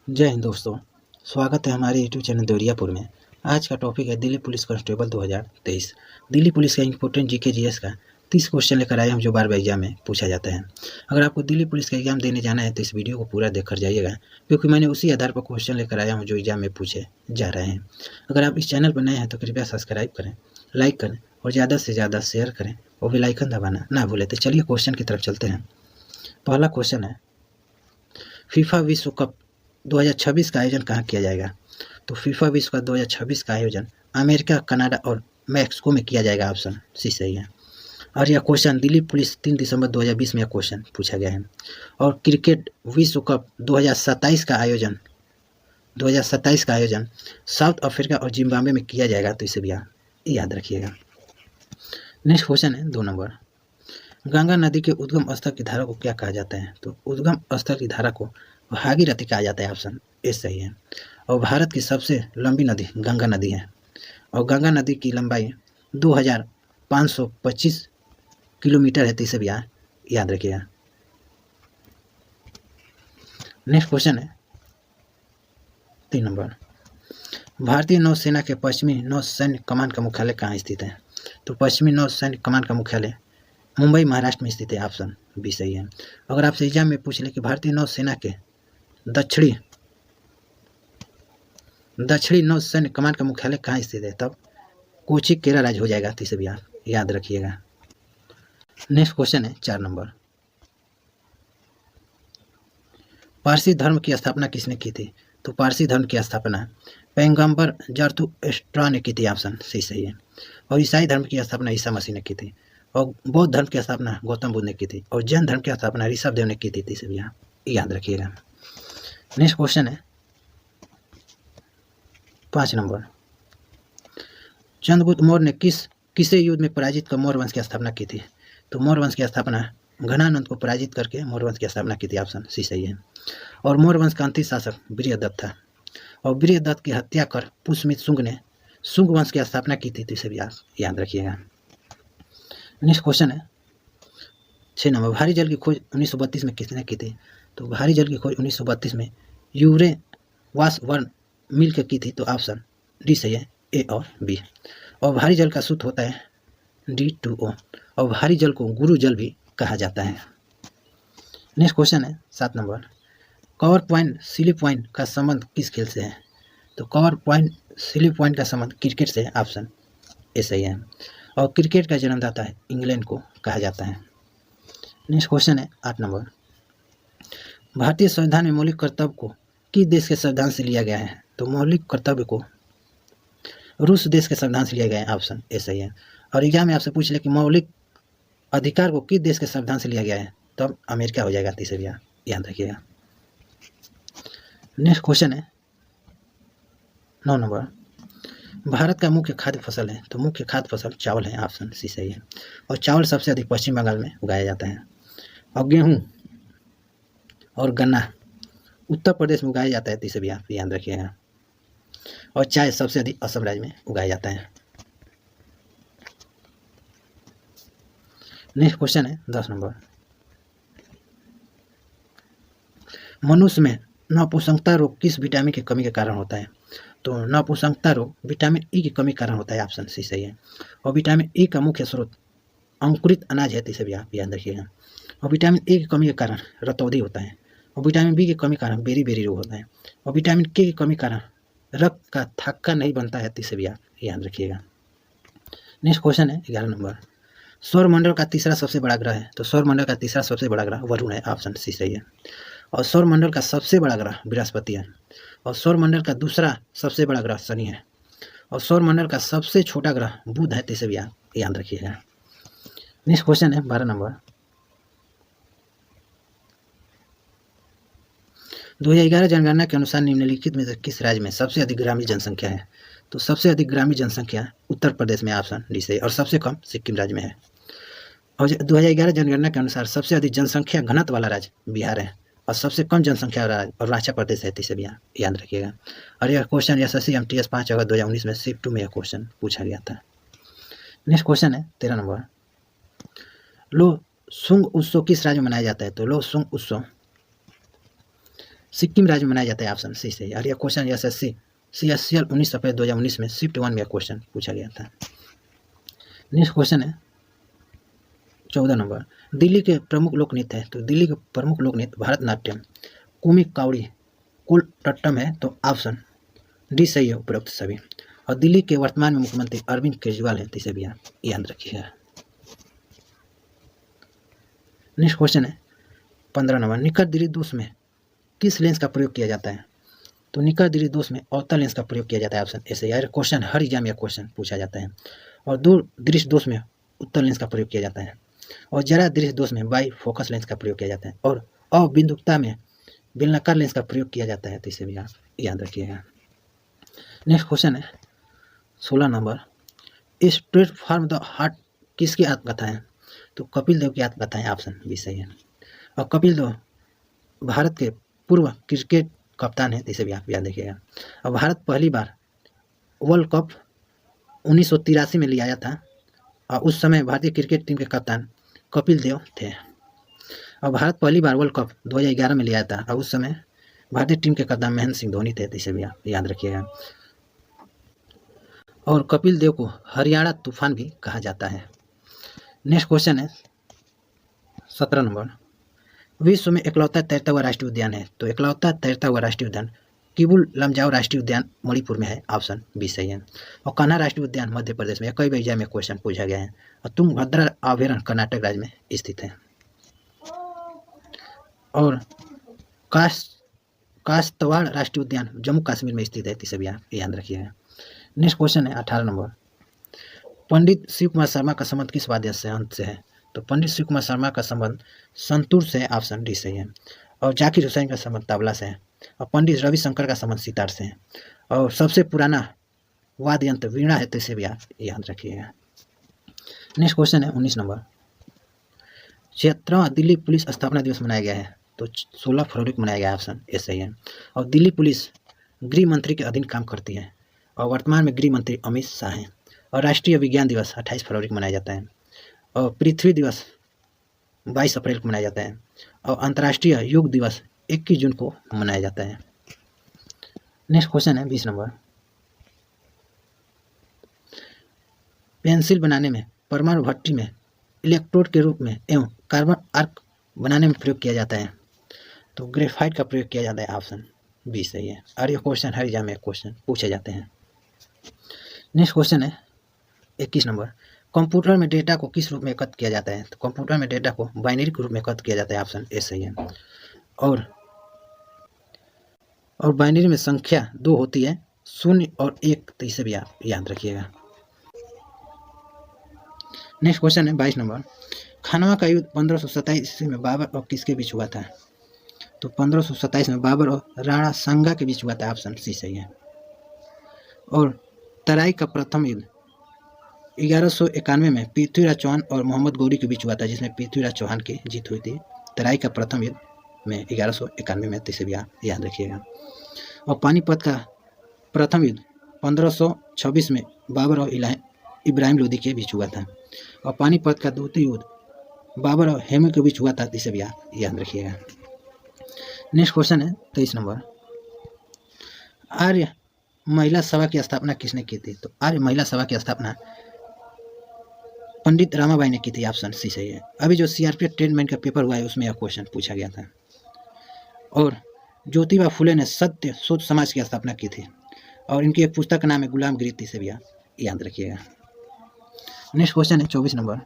जय हिंद दोस्तों। स्वागत है हमारे यूट्यूब चैनल देवरियापुर में। आज का टॉपिक है Delhi police constable 2023। Delhi police का इंपॉर्टेंट जीके जीएस का 30 क्वेश्चन लेकर आए हम, जो बार बार एग्जाम में पूछा जाता है। अगर आपको दिल्ली पुलिस का एग्जाम देने जाना है तो इस वीडियो को पूरा देखकर जाइएगा, क्योंकि मैंने उसी आधार पर क्वेश्चन लेकर आया हूँ जो एग्जाम में पूछे जा रहे हैं। अगर आप इस चैनल पर नए हैं तो कृपया सब्सक्राइब करें, लाइक करें और ज़्यादा से ज़्यादा शेयर करें और बेल आइकन दबाना ना भूलें। तो चलिए क्वेश्चन की तरफ चलते हैं। पहला क्वेश्चन है, फीफा विश्व कप 2026 का आयोजन कहाँ किया जाएगा? तो फीफा विश्व कप 2026 का आयोजन अमेरिका, कनाडा और मैक्सिको में किया जाएगा। ऑप्शन सी सही है। और यह क्वेश्चन दिल्ली पुलिस 3 दिसंबर 2020 में यह क्वेश्चन पूछा गया है। और क्रिकेट विश्व कप 2027 का आयोजन साउथ अफ्रीका और जिम्बाब्वे में किया जाएगा। तो इसे भी याद रखिएगा। नेक्स्ट क्वेश्चन है 2 नंबर, गंगा नदी के उद्गम स्थल की धारा को क्या कहा जाता है? तो उद्गम स्थल की धारा को भागीरथी कहा जाता है। ऑप्शन ए सही है। और भारत की सबसे लंबी नदी गंगा नदी है, और गंगा नदी की लंबाई 2525 किलोमीटर है। तो इसे भी याद रखिएगा। नेक्स्ट क्वेश्चन है 3 नंबर, भारतीय नौसेना के पश्चिमी नौसैन्य कमान का मुख्यालय कहाँ स्थित है? तो पश्चिमी नौसैन्य कमान का मुख्यालय मुंबई, महाराष्ट्र में स्थित है। ऑप्शन बी सही है। अगर आपसे एग्जाम में पूछ ले कि भारतीय नौसेना के दक्षिणी नौसैन्य कमान का मुख्यालय कहाँ स्थित है, तब कोची, केरल राज्य हो जाएगा। तो इसे भी याद रखिएगा। नेक्स्ट क्वेश्चन है 4 नंबर, पारसी धर्म की स्थापना किसने की थी? तो पारसी धर्म की स्थापना पैगंबर जरथुस्ट्रा ने की थी। ऑप्शन सी सही है। और ईसाई धर्म की स्थापना ईसा मसीह ने की थी। और बौद्ध धर्म की स्थापना गौतम बुद्ध ने की थी। और जैन धर्म की स्थापना ऋषभ देव ने की थी। इसे भी याद रखिएगा। नेक्स्ट क्वेश्चन है 5 नंबर, चंद्रगुप्त मौर्य ने किसे युद्ध में पराजित कर मौर्य वंश की स्थापना की थी? तो मौर्य वंश की स्थापना घनानंद को पराजित करके मौर्य वंश की स्थापना की थी। ऑप्शन सी सही है। और मौर्य वंश का अंतिम शासक बृहदत्त था। और बृहदत्त की हत्या कर पुष्यमित्र शुंग ने शुंग वंश की स्थापना की थी। तो इसे भी याद रखिएगा। नेक्स्ट क्वेश्चन है 6 नंबर, भारी जल की खोज 1932 में किसने की थी? तो भारी जल की खोज 1932 में यूरे वासवर्न मिल के की थी। तो ऑप्शन डी सही है, ए और बी। और भारी जल का सूत्र होता है D2O। और भारी जल को गुरु जल भी कहा जाता है। नेक्स्ट क्वेश्चन है 7 number, cover point slip point का संबंध किस खेल से है? तो कवर पॉइंट स्लिप पॉइंट का संबंध क्रिकेट से है। ऑप्शन ए सही है। और क्रिकेट का जन्मदाता है इंग्लैंड को कहा जाता है। नेक्स्ट क्वेश्चन है 8 नंबर, भारतीय संविधान में मौलिक कर्तव्य को किस देश के संविधान से लिया गया है? तो मौलिक कर्तव्य को रूस देश के संविधान से लिया गया है। ऑप्शन ए सही है। और एग्जाम में आपसे पूछ ले कि मौलिक अधिकार को किस देश के संविधान से लिया गया है, तब अमेरिका हो जाएगा। तीसरे भी याद रखिएगा। नेक्स्ट क्वेश्चन है 9 नंबर, भारत का मुख्य खाद्य फसल है? तो मुख्य खाद्य फसल चावल है। ऑप्शन सी सही है। और चावल सबसे अधिक पश्चिम बंगाल में उगाया जाता है। और गेहूँ और गन्ना उत्तर प्रदेश में उगाया जाता है। तो इसे भी आप याद रखिएगा। और चाय सबसे अधिक असम राज्य में उगाया जाता है। नेक्स्ट क्वेश्चन है 10 नंबर, मनुष्य में नपुंसकता रोग किस विटामिन की कमी के कारण होता है? तो नपुंसकता रोग विटामिन ई की कमी के कारण होता है। ऑप्शन सी सही है। और विटामिन ई का मुख्य स्रोत अंकुरित अनाज है। तो इसे भी आप याद रखिएगा। और विटामिन ए की कमी के कारण रतौंधी होता है। और विटामिन बी की कमी के कारण बेरी रोग होता है। और विटामिन के की कमी के कारण रक्त का थक्का नहीं बनता है। तो इसे भी आप याद रखिएगा। नेक्स्ट क्वेश्चन है 11 नंबर, सौरमंडल का तीसरा सबसे बड़ा ग्रह है? तो सौरमंडल का तीसरा सबसे बड़ा ग्रह वरुण है। ऑप्शन सी सही है। और सौरमंडल का सबसे बड़ा ग्रह बृहस्पति है। और सौरमंडल का दूसरा सबसे बड़ा ग्रह शनि है। और सौरमंडल का सबसे छोटा ग्रह बुध है। तो इसे भी याद रखिएगा। नेक्स्ट क्वेश्चन है 12 नंबर, 2011 जनगणना के अनुसार निम्नलिखित में से किस राज्य में सबसे अधिक ग्रामीण जनसंख्या है? तो सबसे अधिक ग्रामीण जनसंख्या उत्तर प्रदेश में। ऑप्शन डी सही। और सबसे कम सिक्किम राज्य में है। और 2011 जनगणना के अनुसार सबसे अधिक जनसंख्या घनत्व वाला राज्य बिहार है। और सबसे कम जनसंख्या वाला राज्य अरुणाचल प्रदेश है। इसे भी याद रखिएगा। और यह क्वेश्चन SSC MTS 5 अगस्त 2019 में शिफ्ट 2 में यह क्वेश्चन पूछा गया था। नेक्स्ट क्वेश्चन है 13 नंबर, लोसुंग उत्सव किस राज्य में मनाया जाता है? तो लोसुंग उत्सव सिक्किम राज्य में मनाया जाता है, ऑप्शन सी सही है। और यह क्वेश्चन एसएससी CSCL 19 अप्रैल 2019 में शिफ्ट 1 में यह क्वेश्चन पूछा गया था। नेक्स्ट क्वेश्चन है 14 नंबर, दिल्ली के प्रमुख लोक नृत्य है। तो दिल्ली के प्रमुख लोक नृत्य भरतनाट्यम, कुमिक कावड़ी, कुलटट्टम है। तो ऑप्शन डी सही है उपरोक्त सभी। और दिल्ली के वर्तमान में मुख्यमंत्री अरविंद केजरीवाल है, तो इसे भी आप याद रखिएगा। नेक्स्ट क्वेश्चन है 15 नंबर, निकट दूरी दोष में किस लेंस का प्रयोग किया जाता है। तो निकट दूरी दोष में अवतल लेंस का प्रयोग किया जाता है, ऑप्शन ए सही है। क्वेश्चन हर एग्जाम में क्वेश्चन पूछा जाता है। और दूर दृश्य दोष में उत्तल लेंस का प्रयोग किया जाता है। और जरा दृश्य दोष में बाई फोकस लेंस का प्रयोग किया जाता है। और अबिंदुकता में बेलनाकार लेंस का प्रयोग किया जाता है, तो इसे भी आप याद रखिएगा। नेक्स्ट क्वेश्चन है 16 number, straight from the heart किसकी आत्मकथा है। तो कपिल देव की आत्मकथा है, ऑप्शन बी सही है। और कपिल देव भारत के पूर्व क्रिकेट कप्तान है, इसे भी आप याद रखिएगा। और भारत पहली बार वर्ल्ड कप 1983 में लिया था। और उस समय भारतीय क्रिकेट टीम के कप्तान कपिल देव थे। और भारत पहली बार वर्ल्ड कप 2011 में लिया था। और उस समय भारतीय टीम के कप्तान महेंद्र सिंह धोनी थे, तो इसे भी आप याद रखिएगा। और कपिल देव को हरियाणा तूफान भी कहा जाता है। नेक्स्ट क्वेश्चन है 17 नंबर, विश्व में इकलौता तैरता हुआ राष्ट्रीय उद्यान है। तो इकलौता तैरता हुआ राष्ट्रीय उद्यान किबुल लमजाओ राष्ट्रीय उद्यान मणिपुर में है, ऑप्शन बी सही है। और कान्हा राष्ट्रीय उद्यान मध्य प्रदेश में, कई एग्जाम में क्वेश्चन पूछा गया है। और तुंगभद्रा अभयारण्य कर्नाटक राज्य में स्थित है। और काश्तवाड़ राष्ट्रीय उद्यान जम्मू कश्मीर में स्थित है, इसे भी आप याद रखिएगा। नेक्स्ट क्वेश्चन है 18 नंबर, पंडित शिव कुमार शर्मा का संबंध किस वाद्य यंत्र से है। तो पंडित शिव कुमार शर्मा का संबंध संतूर से है, ऑप्शन डी सही है। और जाकिर हुसैन का संबंध तबला से है। और पंडित रविशंकर का संबंध सितार से है। और सबसे पुराना वाद्य यंत्र वीणा है, तो इसे भी आप याद रखिएगा। नेक्स्ट क्वेश्चन है 19 नंबर, 76वां दिल्ली पुलिस स्थापना दिवस मनाया गया है। तो 16 फरवरी को मनाया गया, ऑप्शन ए सही है। और दिल्ली पुलिस गृह मंत्री के अधीन काम करती है। और वर्तमान में गृह मंत्री अमित शाह हैं। और राष्ट्रीय विज्ञान दिवस 28 फरवरी को मनाया जाता है। और पृथ्वी दिवस 22 अप्रैल को मनाया जाता है। और अंतर्राष्ट्रीय योग दिवस 21 जून को मनाया जाता है। नेक्स्ट क्वेश्चन है 20 नंबर, पेंसिल बनाने में परमाणु भट्टी में इलेक्ट्रोड के रूप में एवं कार्बन आर्क बनाने में प्रयोग किया जाता है। तो ग्रेफाइट का प्रयोग किया जाता है, ऑप्शन बी सही है। और ये क्वेश्चन हर एग्जाम में क्वेश्चन पूछे जाते हैं। नेक्स्ट क्वेश्चन है 21 नंबर, कंप्यूटर में डेटा को किस रूप में एकत्र किया जाता है। तो कंप्यूटर में डेटा को बाइनरी के रूप में एकत्र किया जाता है, ऑप्शन ए सही है। और बाइनरी में संख्या 2 होती है, 0 और 1, तो इसे भी आप याद रखिएगा। नेक्स्ट क्वेश्चन है 22 नंबर, खानवा का युद्ध 1527 ईस्वी में बाबर और किसके बीच हुआ था। तो 1527 में बाबर और राणा सांगा के बीच हुआ था, ऑप्शन सी सही है। और तराई का प्रथम युद्ध 1191 में पृथ्वीराज चौहान और मोहम्मद गौरी के बीच हुआ था, जिसमें पृथ्वीराज चौहान की जीत हुई थी। तराई का प्रथम युद्ध में 1191 में, इसे भी आप याद रखिएगा। और पानीपत का प्रथम युद्ध 1526 में बाबर और इब्राहिम लोदी के बीच हुआ था। और पानीपत का द्वितीय युद्ध बाबर और हेमू के बीच हुआ था, इसे भी आप याद रखिएगा। नेक्स्ट क्वेश्चन है 23 नंबर, आर्य महिला सभा की स्थापना किसने की थी। तो आर्य महिला सभा की स्थापना पंडित रामाबाई ने की थी, ऑप्शन सी सही है। अभी जो सीआरपीएफ ट्रेनमैन का पेपर हुआ है उसमें यह क्वेश्चन पूछा गया था। और ज्योतिबा फुले ने सत्य शोध समाज की स्थापना की थी। और इनकी एक पुस्तक का नाम है गुलामगिरी, से भी आप याद रखिएगा। नेक्स्ट क्वेश्चन है 24 नंबर,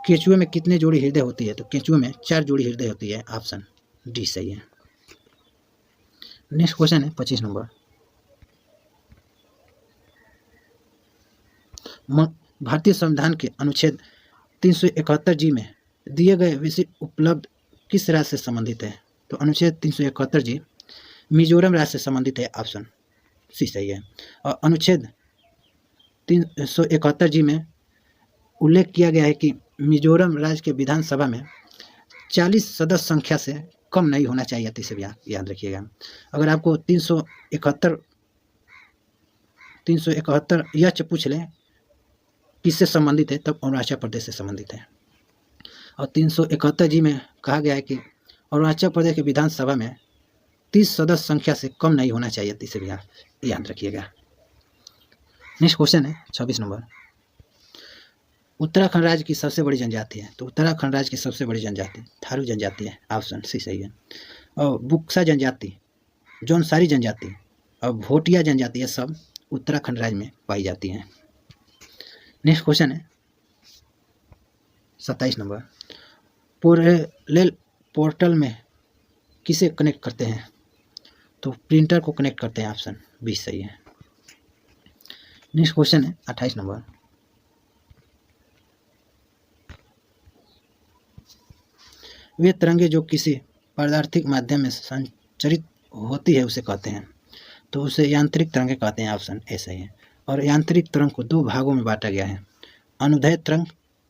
केंचुए में कितने जोड़ी हृदय होती है। तो केंचुए में 4 जोड़ी हृदय होती है, ऑप्शन डी सही है। नेक्स्ट क्वेश्चन है 25 नंबर, भारतीय संविधान के अनुच्छेद 371 जी में दिए गए विषय उपलब्ध किस राज्य से संबंधित है। तो अनुच्छेद 371 जी मिजोरम राज्य से संबंधित है, ऑप्शन सी सही है। और अनुच्छेद 371 जी में उल्लेख किया गया है कि मिजोरम राज्य के विधानसभा में 40 सदस्य संख्या से कम नहीं होना चाहिए, तो इसे भी आप याद रखिएगा। अगर आपको 371 यह पूछ लें किससे संबंधित है, तब अरुणाचल प्रदेश से संबंधित है। और 371 जी में कहा गया है कि अरुणाचल प्रदेश के विधानसभा में 30 सदस्य संख्या से कम नहीं होना चाहिए, इसे भी आप याद रखिएगा। नेक्स्ट क्वेश्चन है 26 नंबर। उत्तराखंड राज्य की सबसे बड़ी जनजाति है, तो उत्तराखंड राज्य की सबसे बड़ी जनजाति थारू जनजाति है, ऑप्शन सी सही है। और बुक्सा जनजाति, जौनसारी जनजाति और भोटिया जनजाति, ये सब उत्तराखंड राज्य में पाई जाती हैं। नेक्स्ट क्वेश्चन है 27 नंबर। पैरेलल पोर्टल में किसे कनेक्ट करते हैं, तो प्रिंटर को कनेक्ट करते हैं, ऑप्शन बी सही है। नेक्स्ट क्वेश्चन है 28 नंबर। वे तरंगे जो किसी पदार्थिक माध्यम में संचरित होती है उसे कहते हैं, तो उसे यांत्रिक तरंगे कहते हैं, ऑप्शन ए सही है। और यांत्रिक तरंग को 2 भागों में बांटा गया है, अनुदैर्ध्य तरंग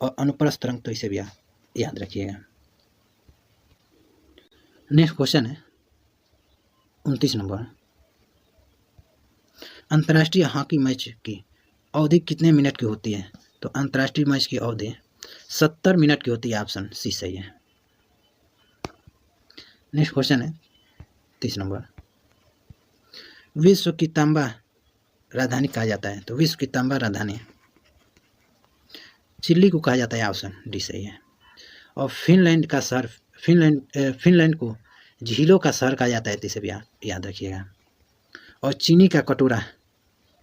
और अनुप्रस्थ तरंग, तो इसे भी याद रखिएगा। नेक्स्ट क्वेश्चन है 29 नंबर। अंतर्राष्ट्रीय हॉकी मैच की अवधि कितने मिनट की होती है, तो अंतर्राष्ट्रीय मैच की अवधि 70 मिनट की होती है, ऑप्शन सी सही है। नेक्स्ट क्वेश्चन है 30 नंबर। विश्व की तांबा राजधानी कहा जाता है, तो विश्व की तांबा राजधानी चिल्ली को कहा जाता है, ऑप्शन डी सही है। और फिनलैंड का शहर फिनलैंड को झीलों का शहर कहा जाता है, तो इसे भी याद रखिएगा। और चीनी का कटोरा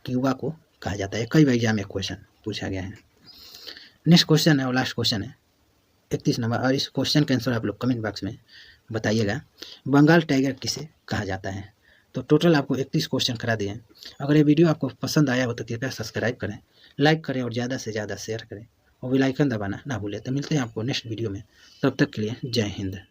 क्यूबा को कहा जाता है, कई बार एग्जाम में क्वेश्चन पूछा गया है। नेक्स्ट क्वेश्चन है और लास्ट क्वेश्चन है 31 नंबर, और इस क्वेश्चन का आंसर आप लोग कमेंट बॉक्स में बताइएगा। बंगाल टाइगर किसे कहा जाता है, तो टोटल आपको 31 क्वेश्चन करा दिए। अगर ये वीडियो आपको पसंद आया हो तो कृपया सब्सक्राइब करें, लाइक करें और ज़्यादा से ज़्यादा शेयर करें और बेल आइकन दबाना ना भूलें। तो मिलते हैं आपको नेक्स्ट वीडियो में, तब तक के लिए जय हिंद।